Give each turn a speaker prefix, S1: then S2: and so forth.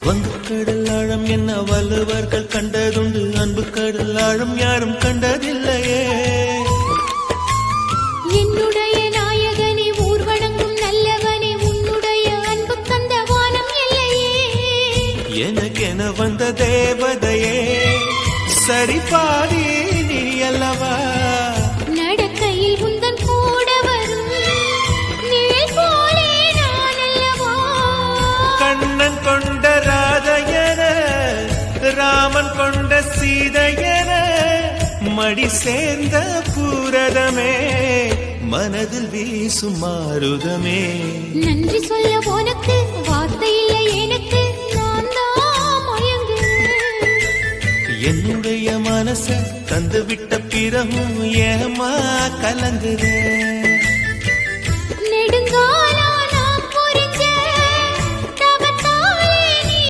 S1: வங்கு கடல் ஆழம் என்ன வள்ளுவர்கள் கண்டதுண்டு, அன்பு கடல் ஆழம் யாரும் கண்டதில்லையே.
S2: என்னுடைய நாயகனே, ஊர்வணங்கும் நல்லவனே, உன்னுடைய அன்பு தந்த வானம் இல்லையே.
S1: எனக்கென வந்த தேவதையே, சரி பாதி நீ அல்லவா.
S2: நடக்கையில் உந்தன் கூட வரும் நிழல் போலே நான் அல்லவா.
S1: கண்ணன் கொண்ட ராதையன, ராமன் கொண்ட சீதையன, மடி சேர்ந்த பூரதமே, மனதில் வீசும் மாருதமே.
S2: நன்றி சொல்ல உனக்கு வார்த்தை இல்லை எனக்கு, நான் தான் மயங்குறேன்.
S1: என்னுடைய மனச தந்து விட்ட பிறகும் ஏமா கலங்குற.
S2: நெடுங்கா